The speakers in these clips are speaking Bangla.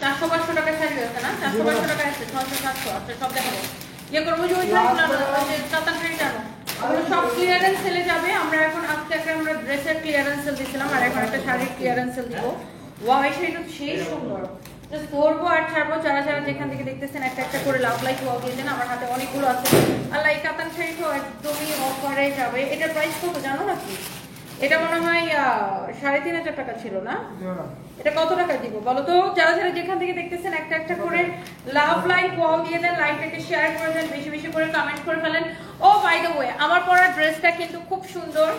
400-500 টাকা শাড়ি আছে না, 400-500 টাকা আছে, 600-700 আচ্ছা সব দেখাবো। ইয়ে করবো যে ওই শাড়িগুলো কাতান শাড়ি জানো ওগুলো সব ক্লিয়ারেন্স সেলে যাবে। আমরা এখন আজকে একটা আমরা ড্রেসের ক্লিয়ারেন্স সেল দিচ্ছিলাম, আর এখন একটা শাড়ির ক্লিয়ারেন্স সেল দিব। ওয়াও এই শাড়িটা সেই সুন্দর, জাস্ট ধরবো আর ছাড়বো। যারা যারা যেখান থেকে দেখতেছেন একটা একটা করে লাভ লাইক ওয়াও দিয়ে দেন। আমার হাতে অনেকগুলো আছে। আর লাইক কাতান শাড়িটাও একদমই অফারে যাবে। এটার প্রাইস কত জানো নাকি? এটা মনে হয় 3500 টাকা ছিল না? এটা কত টাকা দিব বলো তো? যারা যারা যেখান থেকে দেখতেছেন একটা একটা করে লাভ লাইক ওয়াও দিয়ে দেন, লাইকটাকে শেয়ার করে দেন, বেশি বেশি করে কমেন্ট করে ফেলেন। ও বাই দ্য ওয়ে, আমার পরা ড্রেসটা কিন্তু খুব সুন্দর।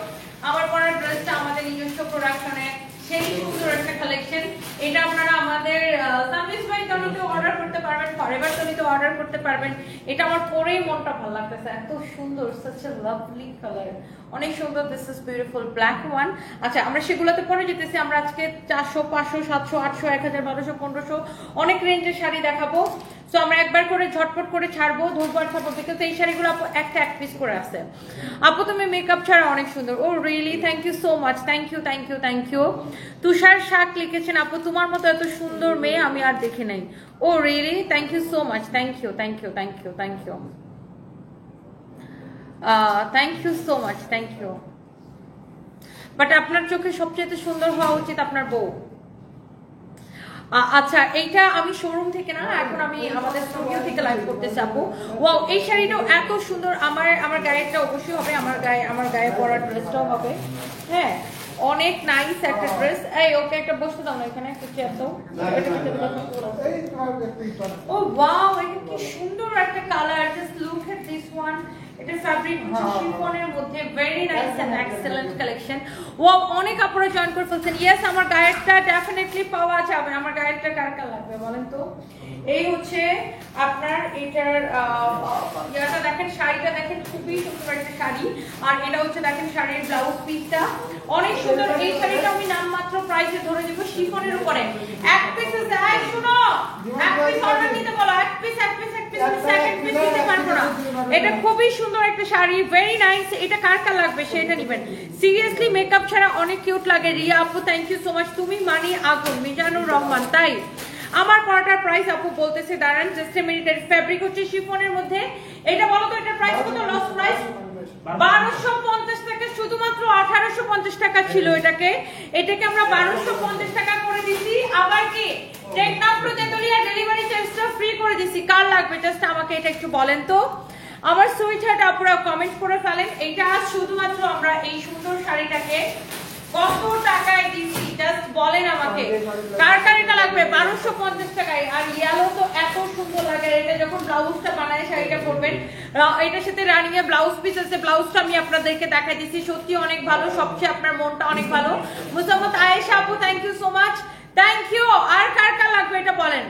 আমার পরা ড্রেসটা আমাদের নিজস্ব প্রোডাকশনে, সেই সুন্দর একটা কালেকশন। এটা আপনারা আমাদের সানভিস বাই তনুতে অর্ডার করতে পারবেন, ফরএভার তনুতে অর্ডার করতে পারবেন। এটা আমার পরেই মনটা ভালো লাগতেছে, এত সুন্দর, such a lovely color, অনেক সুন্দর। This is beautiful black one. আচ্ছা আমরা সেগুলোতে পরে যেতেছি। আমরা আজকে 400, 500, 700, 800, 1000, 1200, 1500 অনেক রেঞ্জের শাড়ি দেখাবো। সো আমরা একবার করে ঝটপট করে ছাড়বো, ধরবো আর ছাড়বো, বিকজ এই শাড়িগুলো আপু একটা এক পিস করে আছে। আপু তুমি মেকআপ ছাড়া অনেক সুন্দর। Oh really, thank you so much, thank you thank you thank you. Tushar শাক লিখেছেন আপু তোমার মতো এত সুন্দর মেয়ে আমি আর দেখি নাই। Oh really, thank you so much, thank you thank you thank you thank you thank you so much, thank you. But আপনার চোখে সবচেয়ে সুন্দর হওয়া উচিত আপনার বউ। আচ্ছা এইটা আমি শোরুম থেকে না, এখন আমি আমাদের স্টুডিও থেকে লাইভ করতেছি আপু। ওয়াও এই শাড়িটাও এত সুন্দর। আমার গায়েটা অবশ্যই হবে, আমার গায়ে পরা ড্রেসটাও হবে। হ্যাঁ অনেক নাইস একটা ড্রেস। এই ওকে একটা বসতে দাও না, এখানে একটা চেয়ার দাও। ও ওয়াও এটা কি সুন্দর একটা colour, just look at this one. এটা ফ্যাব্রিক হচ্ছে শিফনের মধ্যে, very nice and excellent collection. Wow অনেক আপুরা জয়েন করে ফেলছেন। ইয়েস আমার গায়েরটা ডেফিনেটলি পাওয়া যাবে। আমার গায়েরটা কার কার লাগবে বলেন তো? এই হচ্ছে আপনার এটার ইয়াটা দেখেন, শাড়িটা দেখেন খুবই সুন্দর একটা শাড়ি। আর এটা হচ্ছে দেখেন শাড়ির ব্লাউজ পিসটা অনেক সুন্দর। এই শাড়িটা আমি নামমাত্র প্রাইসে ধরে দিব শিফনের উপরে। এক পিস যায় শুনো, এক পিস অর্ডার নিতে বলো, এক পিস সেকেন্ড পিস নিতে পারবো না। এটা খুবই সুন্দর একটা শাড়ি, ভেরি নাইস। এটা কার কার লাগবে সেটা নেবেন। সিরিয়াসলি মেকআপ ছাড়া অনেক কিউট লাগে। রিয়া আপু থ্যাংক ইউ সো মাচ, তুমি মানি আগুন। মিজানুর রহমান তাই আমার পরাটার প্রাইস আপু বলতেছে, দাঁড়ান জাস্ট এ মিনিট। এর ফ্যাব্রিক হচ্ছে শিফনের মধ্যে। এটা বলো তো এটার প্রাইস কত? লস প্রাইস 1250 টাকা, শুধুমাত্র 1850 টাকা ছিল এটাকে। এটাকে আমরা 1250 টাকা করে দিছি। আবার কি টেকনাফ টু তেতুলিয়া ডেলিভারি চার্জটা ফ্রি করে দিছি। কার লাগবে জাস্ট আমাকে এটা একটু বলেন তো। আমার সুইট হার্ট আপুরা কমেন্ট করে ফেলেন। এইটা শুধুমাত্র আমরা এই সুন্দর শাড়িটাকে কত টাকায় দিছি জাস্ট বলেন আমাকে। কার কার এটা লাগবে? 1250 টাকায়। আর ইয়েলো তো এত সুন্দর লাগে, এটা যখন ব্লাউজটা বানায় শাড়িটা পরবেন। এটার সাথে রানিং এ ব্লাউজ পিস আছে, ব্লাউজটা আমি আপনাদেরকে দেখাই দিছি, সত্যি অনেক ভালো। সবচেয়ে আপনার মনটা অনেক ভালো। মুসাম্মদ আয়েশা আপু thank you so much, thank you. আর কার কার লাগবে এটা বলেন।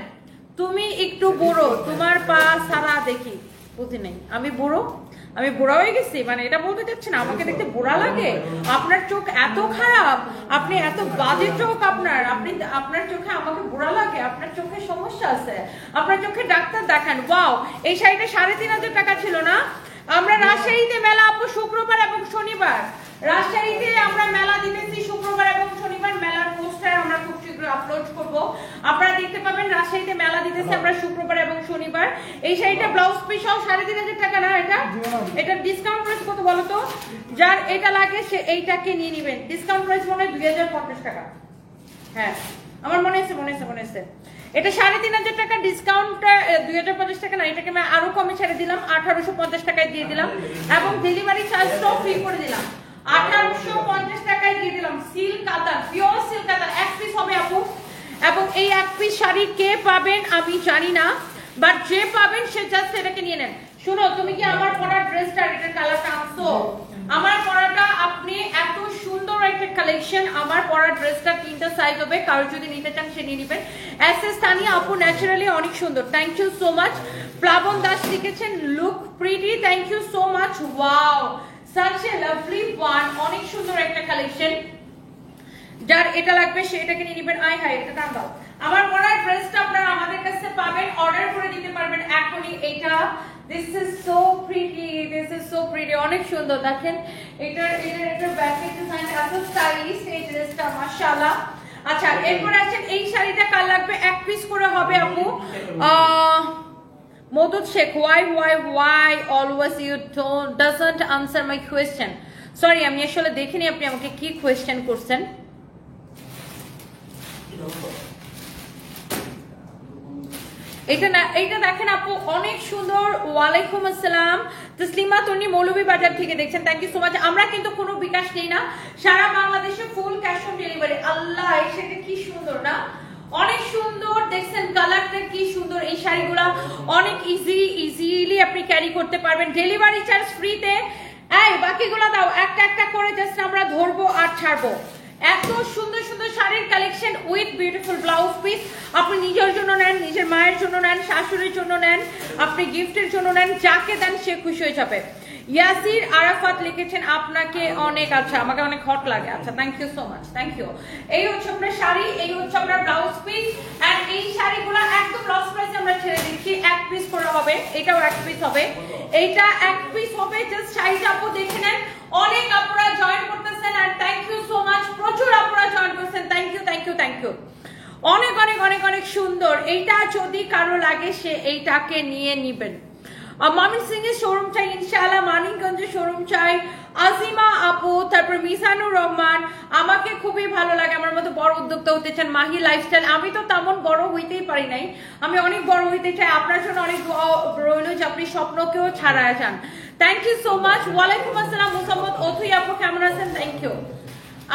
তুমি একটু বুড়ো, তোমার পা সারা দেখি। বুঝি নাই আমি বুড়ো, আমি বুড়া হয়ে গেছি মানে এটা বলতে চাচ্ছেন আমাকে দেখতে বুড়া লাগে? আপনার চোখ এত খারাপ, আপনি এত বাজে চোখ আপনার চোখে আমাকে বুড়া লাগে? আপনার চোখে সমস্যা আছে, আপনার চোখে ডাক্তার দেখান। ওয়াও এই শাড়িটা 3500 টাকা ছিল না? আমরা রাজশাহীতে মেলা আপু শুক্রবার এবং শনিবার, রাজশাহীতে আমরা মেলা দিতেছি শুক্রবার এবং শনিবার। মেলার পোস্টার আমরা খুব শীঘ্রই আপলোড করব, আপনারা দেখতে পাবেন। রাজশাহীতে মেলা দিতেছি আমরা শুক্রবার এবং শনিবার। এই শাড়িটা ব্লাউজ পিস সহ 3500 টাকা না? এটা ডিসকাউন্ট প্রাইস কত বলো তো? যার এটা লাগে সে এইটাকে নিয়ে নেবেন। ডিসকাউন্ট প্রাইস মনে হয় 2050 টাকা। হ্যাঁ আমার মনে আছে এটা 3500 টাকা। ডিসকাউন্ট 2050 টাকা না, এটাকে আমি আরো কমে ছেড়ে দিলাম, 1850 টাকায় দিয়ে দিলাম এবং ডেলিভারি চার্জটাও ফ্রি করে দিলাম। 1850 টাকায় দিয়ে দিলাম। সিল্ক কাতান, পিওর সিল্ক কাতান, এক পিস হবে আপু। এবং এই এক পিস শাড়ি কে পাবেন আমি জানি না, বাট যে পাবেন সে জাস্ট এটাকে নিয়ে নেন। শুনো তুমি কি আমার পরা ড্রেসটা এটার কালারটা আনছো? আমার পরাটা আপনি এত সুন্দর একটা কালেকশন। আমার পরা ড্রেসটা 3টা সাইজ হবে, কারো যদি নিতে চান সে নিয়ে নেবেন। এসএস তানিয়া আপু ন্যাচারালি অনেক সুন্দর, thank you so much. Plabon Das লিখেছেন look pretty, thank you so much. Wow such a lovely one, অনেক সুন্দর একটা কালেকশন। যার এটা লাগবে সে এটাকে নিয়ে নেবেন। আই হাই এটা দাম দাও। আমার পরা ড্রেসটা আপনারা আমাদের কাছে পাবেন, অর্ডার করে দিতে পারবেন এখনই। এটা this is so pretty, অনেক সুন্দর দেখেন। এটার ব্যাকের ডিজাইন এত স্টাইলিশ, এই ড্রেসটা মাশাআল্লাহ। আচ্ছা এরপর আসেন এই শাড়িটা কার লাগবে? এক পিস করে হবে হবে আপু Moudud Sheikh why always you doesn't answer my question sorry আমি আসলে দেখিনি আপনি আমাকে কি কোশ্চেন করছেন এটা দেখেন আপু অনেক সুন্দর ওয়ালাইকুম আসসালাম তসলিমা তন্নি মৌলভী বাজার থেকে দেখছেন থ্যাংক ইউ সো মাচ আমরা কিন্তু কোনো বিকাশ নেই না সারা বাংলাদেশে ফুল ক্যাশ অন ডেলিভারি আল্লাহ এই শাড়িটা কি সুন্দর না অনেক সুন্দর দেখছেন কালারটা কি সুন্দর এই শাড়িগুলো অনেক ইজিলি আপনি ক্যারি করতে পারবেন ডেলিভারি চার্জ ফ্রিতে এই বাকিগুলো দাও একটা একটা করে জাস্ট আমরা ধরবো আর ছাড়বো এত সুন্দর সুন্দর শাড়ির collection with beautiful blouse piece আপনি নিজের জন্য নেন নিজের মায়ের জন্য নেন শাশুড়ির জন্য নেন আপনি গিফটের জন্য নেন যাকে দেন সে খুশি হয়ে যাবে ইয়াসির আরাফাত লিখেছেন আপনাকে অনেক আচ্ছা আমাকে অনেক হট লাগে আচ্ছা thank you so much thank you এই হচ্ছে আপনার শাড়ি এই হচ্ছে আপনার ব্লাউজ পিস এন্ড এই শাড়িগুলো একদম লস প্রাইসে আমরা ছেড়ে দিচ্ছি এক পিস করে হবে এটাও এক পিস হবে এইটা এক পিস হবে জাস্ট শাড়িটা আপু দেখে নেন অনেক আপুরা জয়েন করতেছেন and thank you so much প্রচুর আপুরা জয়েন করছেন thank you thank you thank you অনেক অনেক অনেক অনেক সুন্দর এইটা যদি কারো লাগে সে এইটাকে নিয়ে নেবেন মামিন সিং এর শোরুম চাই ইনশাআল্লাহ মানিকগঞ্জের শোরুম চাই আজিমা আপু তারপর মিসানুর রহমান আমাকে খুবই ভালো লাগে আমার মতো বড় উদ্যোক্তা হতে চান মাহি লাইফস্টাইল আমি তো তেমন বড় হইতেই পারি নাই আমি অনেক বড় হইতে চাই আপনার জন্য অনেক রইল যে আপনি স্বপ্নকেও ছাড়ায় যান থ্যাংক ইউ সো মাচ ওয়ালাইকুম আসসালাম মোহাম্মদ অথুই আপু কেমন আছেন থ্যাংক ইউ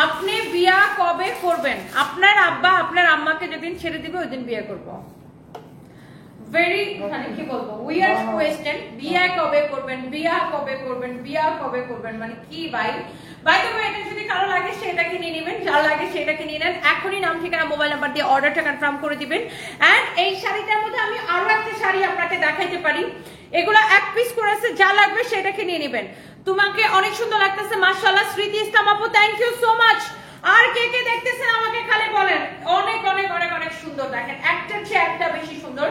আপনি বিয়া কবে করবেন আপনার আব্বা আপনার আম্মাকে যেদিন ছেড়ে দিবে ওই দিন বিয়ে করবো ভেরি মানে কি বলবো উইয়ার্ড কোয়েশ্চেন বিয়া কবে করবেন বিয়া কবে করবেন বিয়া কবে করবেন মানে কি ভাই বাই দ্য ওয়ে এটা যদি কারো লাগে সেটাকে নিয়ে নেবেন যার লাগে সেটাকে নিয়ে নেন এখনই নাম ঠিকানা মোবাইল নাম্বার দিয়ে অর্ডারটা কনফার্ম করে দিবেন এন্ড এই শাড়িটার মধ্যে আমি আরো একটা শাড়ি আপনাকে দেখাইতে পারি এগুলো এক পিস করে আছে যা লাগবে সেটাকে নিয়ে নেবেন তোমাকে অনেক সুন্দর লাগতেছে মাশাআল্লাহ স্মৃতি ইসলাম আপু থ্যাংক ইউ সো মাচ আর কে কে দেখতেছেন আমাকে খালি বলেন অনেক অনেক অনেক অনেক সুন্দর দেখেন একটার চেয়ে একটা বেশি সুন্দর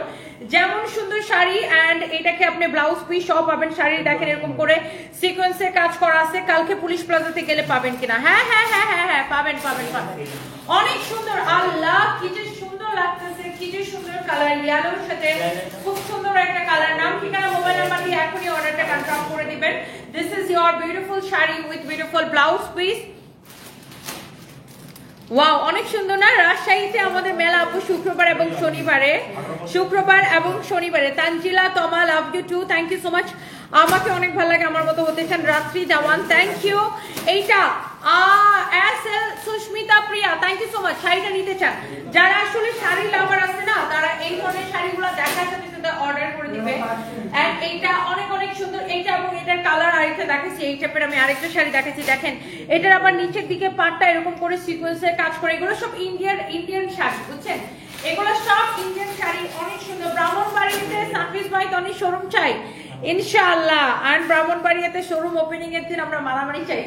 যেমন সুন্দর শাড়ি এন্ড এটাকে আপনি ব্লাউজ পিস সব পাবেন শাড়ি দেখেন এরকম করে সিকোয়েন্সে কাজ করা আছে কালকে পুলিশ প্লাজাতে গেলে পাবেন কিনা হ্যাঁ হ্যাঁ হ্যাঁ হ্যাঁ হ্যাঁ পাবেন পাবেন পাবেন অনেক সুন্দর আল্লাহ কি যে সুন্দর লাগতেছে কি যে সুন্দর কালার ইয়েলোর সাথে খুব সুন্দর একটা কালার নাম ঠিকানা মোবাইল নাম্বার দিয়ে এখনই অর্ডারটা কনফার্ম করে দিবেন this is your beautiful sari with beautiful blouse piece wow অনেক সুন্দর না রাজশাহীতে আমাদের মেলা আপু শুক্রবার এবং শনিবারে Tanjila Toma love you too thank you so much আমাকে অনেক ভালো লাগে আমার মতো হতে চান রাত্রি জাওয়ান থ্যাংক ইউ এইটা SL Susmita Priya thank you so much শাড়িটা নিতে চান যারা আসলে শাড়ি লাভার আছে না তারা এই ধরনের শাড়িগুলো দেখার সাথে সাথে অর্ডার করে দিবে এন্ড এইটা অনেক অনেক সুন্দর এইটা এবং এটার কালার আরেকটা দেখাচ্ছি এই টাইপের আমি আরেকটা শাড়ি দেখাচ্ছি দেখেন এটার আবার নিচের দিকে পাটটা এরকম করে সিকোয়েন্সের কাজ করে এগুলো সব ইন্ডিয়ান শাড়ি বুঝছেন এগুলো সব ইন্ডিয়ান শাড়ি অনেক সুন্দর ব্রাহ্মণবাড়িয়াতে সানভিস ভাই তনি শোরুম চাই ইনশাআল্লাহ আর ব্রাহ্মণবাড়িয়াতে শোরুম ওপেনিং এর দিন আমরা মারামারি চাই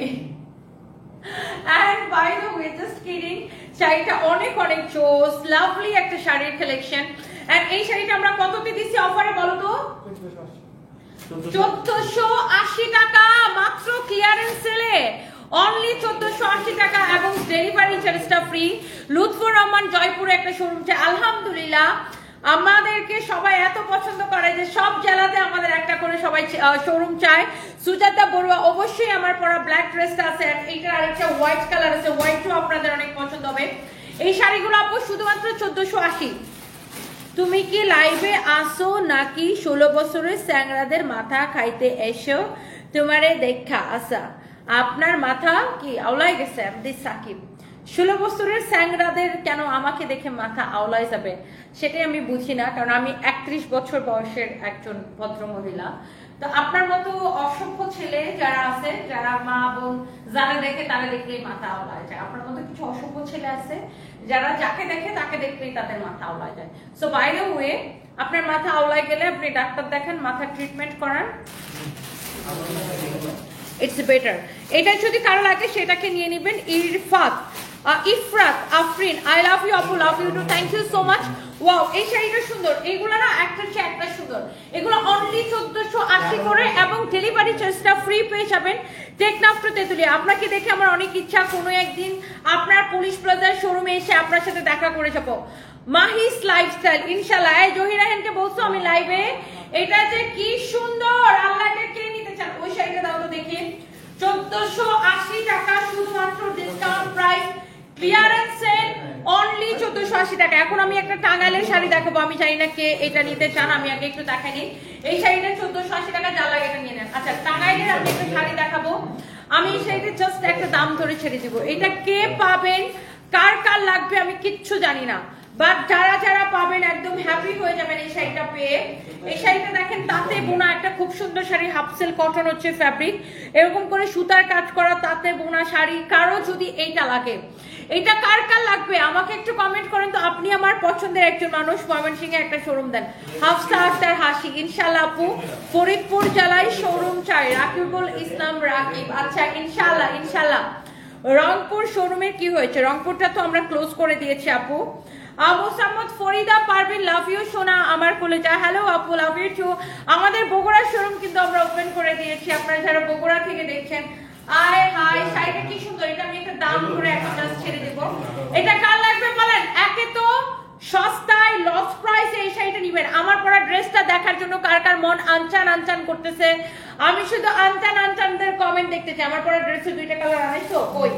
and by the way just kidding শাড়িটা অনেক অনেক জোস লাভলি একটা শাড়ির কালেকশন and এই শাড়িটা আমরা কততে দিছি অফারে বলো তো 1480 টাকা মাত্র ক্লিয়ারেন্স সেলে অনলি 1480 টাকা এবং ডেলিভারি চার্জটা ফ্রি লুৎফর রহমান জয়পুরে একটা শোরুম আছে আলহামদুলিল্লাহ আমাদেরকে সবাই এত পছন্দ করে যে সব জেলাতে আমাদের একটা করে সবাই শোরুম চায় সুজাতা বড়ুয়া অবশ্যই আমার পরা ব্ল্যাক ড্রেসটা আছে এইটার আরেকটা হোয়াইট কালার আছে হোয়াইটও আপনাদের অনেক পছন্দ হবে এই শাড়িগুলো আপু শুধুমাত্র 1480 তুমি কি লাইভে আসো নাকি 16 বছরের স্যাংরাদের মাথা খাইতে এসো তোমারে দেখা আসা আপনার মাথা কি আওলাই গেছে আমাদের সাকিব 16 বছরের স্যাংরাদের কেন আমাকে দেখে মাথা আওলাই যাবে সেটাই আমি বুঝি না কারণ আমি 31 বছর বয়সের একজন ভদ্র মহিলা তো আপনার মতো অসভ্য ছেলে যারা আছে যারা মা বোন যারা দেখে তারা দেখলেই মাথা আওলায় যায় আপনার মতো কিছু অসভ্য ছেলে আছে যারা যাকে দেখে তাকে দেখলেই তাদের মাথা আওলায় যায় সো বাই দ্য ওয়ে আপনার মাথা আওলায় গেলে আপনি ডাক্তার দেখেন মাথা ট্রিটমেন্ট করান ইটস বেটার এটা যদি কারো লাগে সেটাকে নিয়ে নেবেন Ifrat Afrin I love you আপু love you too thank you so much wow এই শাড়িটা সুন্দর এগুলো না একটার চেয়ে একটা সুন্দর এগুলো অনলি 1480 করে এবং ডেলিভারি চার্জটা ফ্রি পেয়ে যাবেন টেকনাফ টু তেতুলিয়া আপনাকে দেখে আমার অনেক ইচ্ছা কোনো একদিন আপনার পুলিশ প্লাজার শোরুমে এসে আপনার সাথে দেখা করে যাব মাহিস লাইফস্টাইল ইনশাআল্লাহ। এই জহিরাহেনকে বলছো আমি লাইভে, এটা যে কি সুন্দর, আল্লাহকে কে নিতে চান? ওই শাড়িটা দাও তো দেখি। 1480 টাকা শুধুমাত্র discount price, clearance sale only 1480 টাকা। এখন আমি একটা টাঙ্গাইলের শাড়ি দেখাবো, আমি জানি না কে এটা নিতে চান, আমি আগে একটু দেখাই নিই। এই শাড়িটা 1480 টাকা, যা লাগে এটা নিয়ে নেন। আচ্ছা টাঙ্গাইলের আমি একটা শাড়ি দেখাবো, আমি সেইটা জাস্ট একটা দাম ধরে ছেড়ে দিব। এটা কে পাবেন, কার কার লাগবে আমি কিচ্ছু জানি না, বাট যারা যারা পাবেন একদম হ্যাপি হয়ে যাবেন এই শাড়িটা পেয়ে। এই শাড়িটা দেখেন তাঁতে বোনা একটা খুব সুন্দর শাড়ি, হাফ সেল কটন হচ্ছে ফ্যাব্রিক, এরকম করে সুতার কাজ করা তাঁতে বোনা শাড়ি। কারো যদি এইটা লাগে, এটা কার কার লাগবে আমাকে একটু কমেন্ট করেন তো। আপনি আমার পছন্দের একজন মানুষ, ময়মনসিংহে একটা শোরুম দেন, হাফসা আক্তার হাসি ইনশাআল্লাহ আপু, ফরিদপুর জেলায় শোরুম চাই, রাকিবুল ইসলাম রাকিব। আচ্ছা ইনশাআল্লাহ ইনশাআল্লাহ। রংপুর শোরুমের কি হয়েছে? রংপুরটা তো আমরা ক্লোজ করে দিয়েছি আপু। মোসাম্মদ ফরিদা পারভিন, লাভ ইউ সোনা আমার কলেজা। হ্যালো আপু, লাভ ইউ টু। আমাদের বগুড়ার শোরুম কিন্তু আমরা ওপেন করে দিয়েছি, আপনারা যারা বগুড়া থেকে দেখছেন। আয় হাই, শাড়িটা কি সুন্দর, এটা আমি একটা দাম করে একটা জাস্ট ছেড়ে দেব। এটা কার লাগবে বলেন? একে তো সস্তায় লস প্রাইসে এই শাড়িটা নিবেন। আমার পরা ড্রেসটা দেখার জন্য কার কার মন আনচান আনচান করতেছে? আমি শুধু আনচান আনচানদের কমেন্ট দেখতে চাই। আমার পরা ড্রেসে দুইটা কালার আনাইছো কই?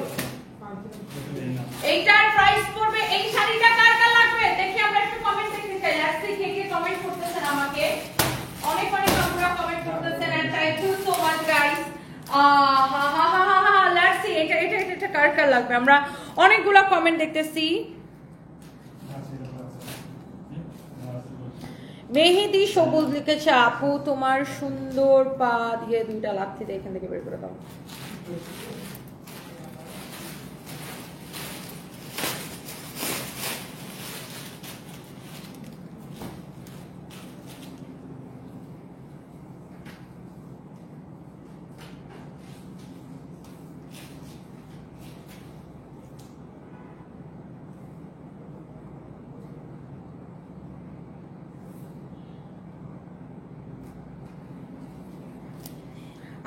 এইটার প্রাইস পড়বে, এই শাড়িটা কার কার লাগবে দেখি আমরা একটু কমেন্ট দেখতে চাই। লেটস সি কে কে কমেন্ট করতেছেন আমাকে, অনেক অনেক আপনারা কমেন্ট করতেছেন and thank you so much guys. হা হা হা হা, লেটস সি এটা এটা এটা কার কার লাগবে, আমরা অনেকগুলো কমেন্ট দেখতেছি। মেহেদি সবুজ লিখেছে, আপু তোমার সুন্দর পা দিয়ে দুইটা লাথি দিয়ে এখান থেকে বের করে দাও।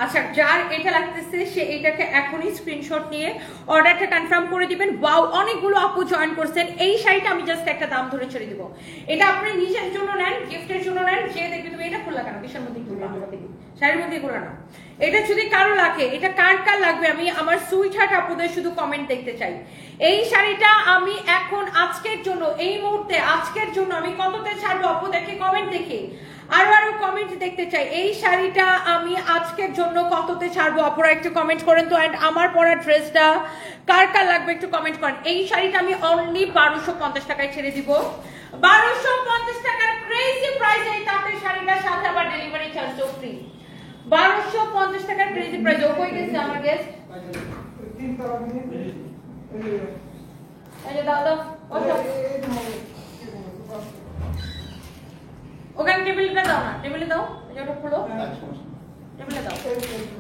আচ্ছা যার এটা লাগতেছে সে এটাকে এখনই স্ক্রিনশট নিয়ে অর্ডারটা কনফার্ম করে দিবেন। ওয়াও, অনেকগুলো আপু জয়েন করছেন। এই শাড়িটা আমি জাস্ট একটা দাম ধরে ছেড়ে দিব। এটা আপনি নিজের জন্য নেন, গিফটের জন্য নেন, যে দেখবে তুমি এটা খুললা কেন, কিসের মধ্যে খুললা, শাড়ির মধ্যে খুললা না। এটা যদি কারো লাগে, এটা কার কার লাগবে আমি আমার সুইট হার্ট আপুদের শুধু কমেন্ট দেখতে চাই। এই শাড়িটা আমি এখন আজকের জন্য, এই মুহূর্তে আজকের জন্য আমি কততে ছাড়বো আপু দেখে কমেন্ট দেখে, আরো আরো কমেন্ট দেখতে চাই। এই শাড়িটা আমি আজকের জন্য কততে ছাড়বো আপনারা একটু কমেন্ট করেন তো। এন্ড আমার পরা ড্রেসটা কার কার লাগবে একটু কমেন্ট করেন। এই শাড়িটা আমি অনলি 1250 টাকায় ছেড়ে দিব। 1250 টাকার ক্রেজি প্রাইস এই তাঁতের শাড়িটার সাথে আবার ডেলিভারি চার্জও ফ্রি। 1250 টাকার ক্রেজি প্রাইস। ও কই গেছে আমার গেস্ট? এই যে দাও দাও ওখানে টেবিলটা দাও না, টেবিলে দাও, এটা খুলো, টেবিলে দাও।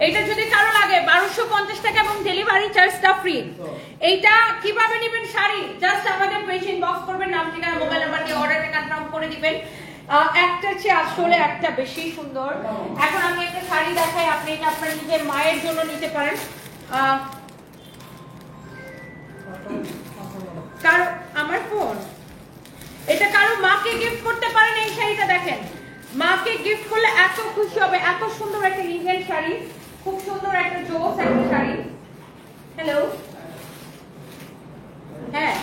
এইটা যদি কারো লাগে 1250 টাকা এবং ডেলিভারি চার্জটা ফ্রি। এইটা কিভাবে নেবেন শাড়ি, জাস্ট আমাদের পেজ ইনবক্স করবেন, নাম ঠিকানা মোবাইল নাম্বার দিয়ে অর্ডারটা কনফার্ম করে দিবেন। একটা চেয়ে আসলে একটা বেশি সুন্দর। এখন আমি একটা শাড়ি দেখাই, আপনি এটা আপনার নিজের মায়ের জন্য নিতে পারেন। কারো আমার ফোন, এটা কারো মাকে গিফট করতে পারেন। এই শাড়িটা দেখেন, মাকে গিফট করলে এত খুশি হবে। এত সুন্দর একটা ইন্ডিয়ান শাড়ি, খুব সুন্দর একটা জোস একটা শাড়ি। হ্যালো, হ্যাঁ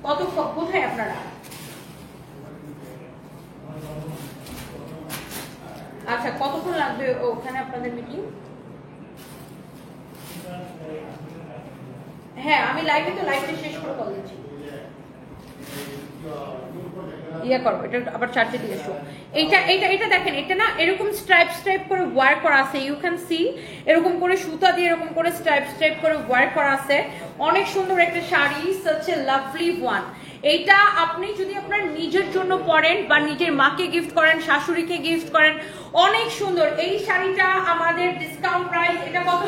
কত, কোথায় আপনারা? আচ্ছা কতক্ষণ লাগবে ওখানে আপনাদের মিটিং? হ্যাঁ আমি লাইভে তো, লাইভটা শেষ করে কল দিচ্ছি। ইয়া করো, এটা আবার চার্জে দিয়ে এসো। এইটা এইটা এটা দেখেন, এটা না এরকম স্ট্রাইপ স্ট্রাইপ করে ওয়ার্ক করা আছে, ইউ ক্যান সি। এরকম করে সুতা দিয়ে এরকম করে স্ট্রাইপ স্ট্রাইপ করে ওয়ার্ক করা আছে। অনেক সুন্দর একটা sari, such a lovely one. এইটা আপনি যদি আপনার নিজের জন্য পরেন বা নিজের মাকে গিফট করেন, শাশুড়িকে গিফট করেন, অনেক সুন্দর। এই শাড়িটা আমাদের ডিসকাউন্ট প্রাইস, এটা কত?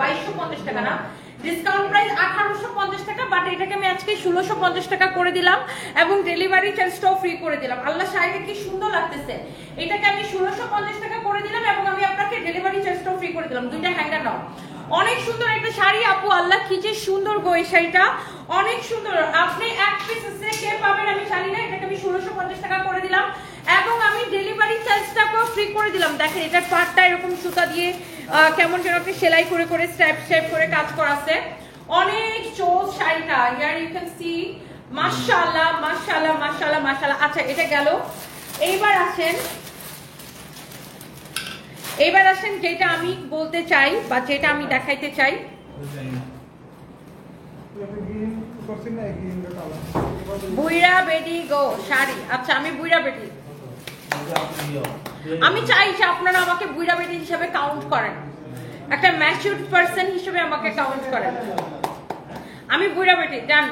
2250 টাকা না, ডিসকাউন্ট প্রাইস 1850 টাকা, বাট এটাকে আমি আজকে 1650 টাকা করে দিলাম এবং ডেলিভারি চার্জটাও ফ্রি করে দিলাম। আল্লাহ, শাড়িটা কি সুন্দর লাগতেছে। এটাকে আমি 1650 টাকা করে দিলাম এবং আমি আপনাকে ডেলিভারি চার্জটাও ফ্রি করে দিলাম। দুইটা হ্যাঙ্গার নাও, অনেক সুন্দর একটা শাড়ি আপু, আল্লাহ কি যে সুন্দর গো এই শাড়িটা, অনেক সুন্দর। আপনি এক পিস কে পাবেন আমি জানি না, এটাকে আমি 1650 টাকা করে দিলাম এবং আমি ডেলিভারি চার্জটাকেও ফ্রি করে দিলাম। দেখেন এটার পাটটা এরকম সুতা দিয়ে কেমন যেন একটা সেলাই করে করে স্টেপ করে কাজ করা আছে, অনেক চোস শাড়িটা। হিয়ার ইউ ক্যান সি, মাশাআল্লাহ মাশাআল্লাহ মাশাআল্লাহ মাশাআল্লাহ। আচ্ছা এটা গেল, এইবার আসেন যেটা আমি বলতে চাই বা যেটা আমি দেখাইতে চাই, বুইরা বেডি গো শাড়ি। আচ্ছা আমি বুইরা বেডি, আমি চাই যে আপনারা আমাকে বুইরা বেডি হিসেবে কাউন্ট করেন, একটা ম্যাচিউরড পারসন হিসেবে আমাকে কাউন্ট করেন। আমি বুইরা বেটি জান,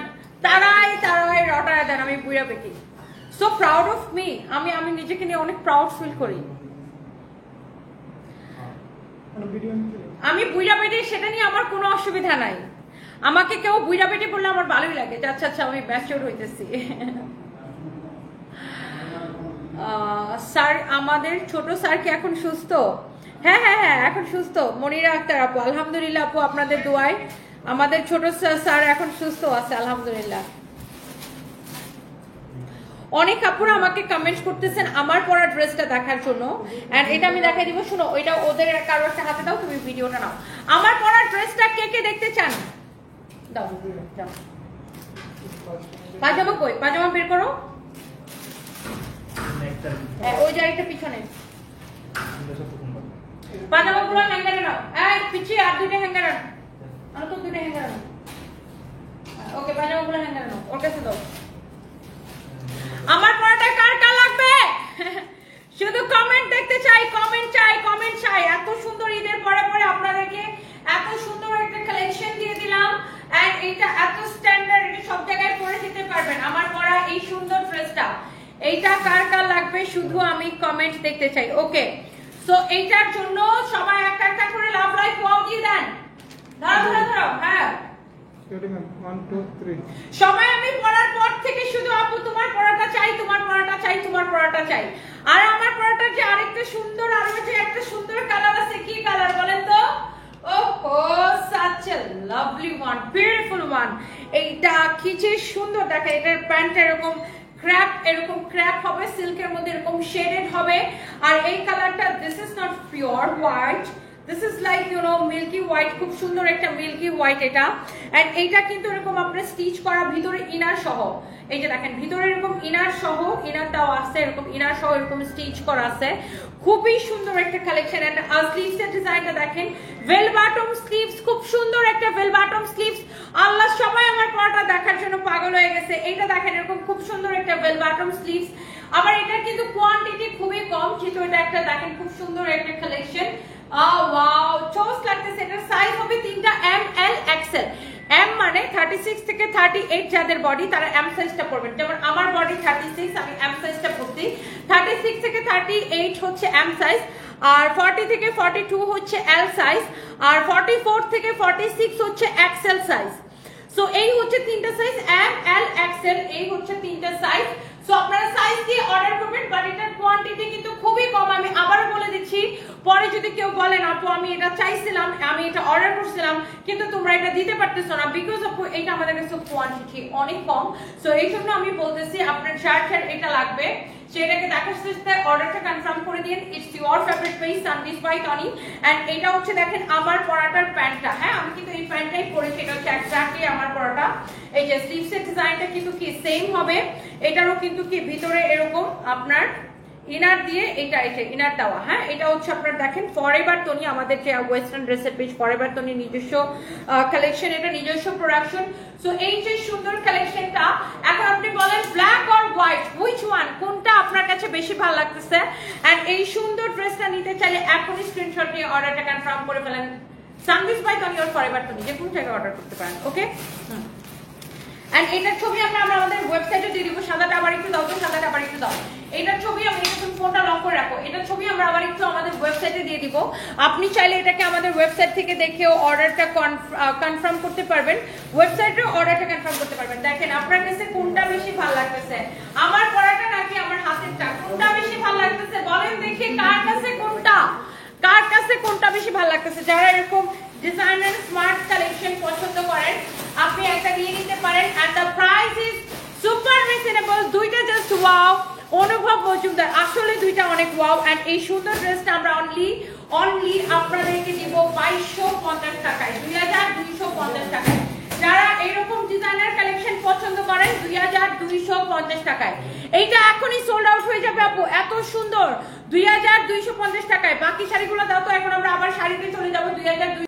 তারাই রটায় দেন, আমি বুইরা বেটি। সো প্রাউড অফ মি, আমি নিজেকে নিয়ে অনেক প্রাউড ফিল করি। আমি বুইরা বেটি, সেটা নিয়ে আমার কোনো অসুবিধা নাই। আমাকে কেউ বুইরা বেটি বললে আমার ভালোই লাগে। আচ্ছা আচ্ছা আমি ম্যাচিউর হইতেছি। স্যার আমাদের ছোট স্যার কি এখন সুস্থ? হ্যাঁ হ্যাঁ হ্যাঁ এখন সুস্থ। মনিরা আক্তার আপু, আলহামদুলিল্লাহ আপু আপনাদের দোয়ায় আমাদের ছোট স্যার এখন সুস্থ আছে আলহামদুলিল্লাহ। অনেক আপুরা আমাকে কমেন্ট করতেছেন আমার পরা ড্রেসটা দেখার জন্য, এন্ড এটা আমি দেখাই দিব। শুনো, ওইটা ওদের কারো একটা হাতে দাও, তুমি ভিডিওটা নাও। আমার পরা ড্রেসটা কে কে দেখতে চান? দাও দাও। পাজামা কই? পাজামা বের করো। ওই যে একটা পিছনে পাজামাগুলো হ্যাঙ্গারে নাও। এই পিছিয়ে আর দুটো হ্যাঙ্গারে নাও। আনো তো দুটো হ্যাঙ্গারে নাও। ওকে পাজামাগুলো হ্যাঙ্গারে নাও, ওর কাছে দাও। আমার পরাটা কার কার লাগবে? শুধু কমেন্ট দেখতে চাই, কমেন্ট চাই। এত সুন্দর ঈদের পরে আপনাদেরকে এত সুন্দর একটা কালেকশন দিয়ে দিলাম, এন্ড এটা এত স্ট্যান্ডার্ড, এটা সব জায়গায় পরে যেতে পারবেন। আমার পরা এই সুন্দর ড্রেসটা, এইটা কার কার লাগবে শুধু আমি কমেন্ট দেখতে চাই। ওকে, সো এইটার জন্য সবাই একটা করে লাভ লাইক ওয়াও দিয়ে দেন। ধরো হ্যাঁ সবাই। আমি পড়ার পর থেকে শুধু আপু তোমার পড়াটা চাই, তোমার পড়াটা চাই, তোমার পড়াটা চাই। আর আমার পড়াটা যে আরেকটা সুন্দর, আরো যে একটা সুন্দর কালার আছে, কি কালার বলেন তো? ওহো, such a lovely one, beautiful one. এইটা কি যে সুন্দর। দেখেন এটার প্যান্টটা এরকম ক্র্যাপ হবে, সিল্কের মধ্যে এরকম শেডেড হবে। আর এই কালারটা, this is not pure white, this is like you know milky white, খুব সুন্দর একটা মিল্কি হোয়াইট এটা। এন্ড এইটা কিন্তু এরকম আপনার স্টিচ করা ভিতরে ইনার সহ। এই যে দেখেন ভিতরে এরকম ইনার সহ, ইনারটাও আছে এরকম ইনার সহ এরকম স্টিচ করা আছে। খুবই সুন্দর একটা কালেকশন। এন্ড স্লিভস এর ডিজাইনটা দেখেন, ভেল বটম স্লিভস, খুব সুন্দর একটা ভেল বটম স্লিভস। আল্লাহ সবাই আমার পরাটা দেখার জন্য পাগল হয়ে গেছে। এইটা দেখেন এরকম খুব সুন্দর একটা ভেল বটম স্লিভস। আবার এটার কিন্তু কোয়ান্টিটি খুবই কম, যেহেতু এটা একটা দেখেন খুব সুন্দর একটা কালেকশন। ওয়াও, চোস লাগতেছে। এটার সাইজ হবে তিনটা, এম এল এক্সেল। এম মানে 36 থেকে 38 যাদের বডি তারা এম সাইজটা পড়বেন। যেমন আমার বডি 36, আমি এম সাইজটা পড়ছি। 36 থেকে 38 হচ্ছে এম সাইজ, আর 40 থেকে 42 হচ্ছে এল সাইজ, আর 44 থেকে 46 হচ্ছে এক্সেল সাইজ। সো এই হচ্ছে তিনটা সাইজ, এম এল এক্সেল, এই হচ্ছে তিনটা সাইজ। সো আপনারা সাইজ দিয়ে অর্ডার করবেন, বাট এটার কোয়ান্টিটি কিন্তু খুবই কম। আমি আবারও বলে দিচ্ছি, পরে যদি কেউ বলেন আপু আমি এটা চাইছিলাম, আমি এটা অর্ডার করছিলাম কিন্তু তোমরা এটা দিতে পারতেছো না, বিকজ অফ এটা আমাদের কাছে কোয়ান্টিটি অনেক কম। সো এই জন্য আমি বলতেছি আপনার যার এটা লাগবে সেটাকে দেখার সাথে অর্ডারটা কনফার্ম করে দিন। It's your favourite page Sundays by Tony. And এটা হচ্ছে দেখেন আমার পরাটার প্যান্টটা। হ্যাঁ আমি কিন্তু এই প্যান্টটাই পরেছি, এটা হচ্ছে এক্স্যাক্টলি আমার পরাটা। এই যে স্লিভসের ডিজাইনটা কিন্তু কি সেম হবে, এটারও কিন্তু কি ভিতরে এরকম আপনার ইনার দিয়ে, এটা ইনার দেওয়া। হ্যাঁ এটা হচ্ছে আপনার দেখেন ফরএভার টনি, আমাদের যে ওয়েস্টার্ন ড্রেসের পেজ ফরএভার টনি নিজস্ব কালেকশন, এটা নিজস্ব প্রোডাকশন। সো এই যে সুন্দর কালেকশনটা, এখন আপনি বলেন black or white, which one, কোনটা আপনার কাছে বেশি ভালো লাগতেছে? এন্ড এই সুন্দর ড্রেসটা নিতে চাইলে এখনই স্ক্রিনশট নিয়ে অর্ডারটা কনফার্ম করে ফেলেন। Sundays by Tony or forever Tony, যে কোন জায়গায় অর্ডার করতে পারেন। ওকে, এন্ড এটার ছবি আমরা আমাদের ওয়েবসাইটে দিয়ে দিব। সাদাটা আবার একটু দাও তো, সাদাটা আবার একটু দাও। এটার ছবি আমি এখন ফোনটা লক করে রাখো, এটার ছবি আমরা আবার একটু আমাদের ওয়েবসাইটে দিয়ে দিব। আপনি চাইলে এটাকে আমাদের ওয়েবসাইট থেকে দেখেও অর্ডারটা কনফার্ম করতে পারবেন, ওয়েবসাইটে অর্ডারটা কনফার্ম করতে পারবেন। দেখেন আপনার কাছে কোনটা বেশি ভালো লাগতেছে, আমার পরাটা নাকি আমার হাতেরটা, কোনটা বেশি ভালো লাগতেছে বলেন দেখি, কার কাছে কোনটা বেশি ভালো লাগতেছে? যারা এরকম ডিজাইনার স্মার্ট কালেকশন পছন্দ করেন আপনি একটা নিয়ে নিতে পারেন and the price is super reasonable দুইটা জাস্ট ওয়াও অনুভব মজুমদার আসলে দুইটা অনেক ওয়াও এন্ড এই সুন্দর ড্রেসটা আমরা অনলি আপনাদেরকে দিব 2250 টাকায় 2250 টাকায় যারা এরকম ডিজাইনার কালেকশন পছন্দ করেন 2250 টাকায় এইটা এখনই সোল্ড আউট হয়ে যাবে আপু এত সুন্দর 2250 টাকায় বাকি শাড়িগুলো দাও তো এখন আমরা আবার শাড়িতে চলে যাব 2200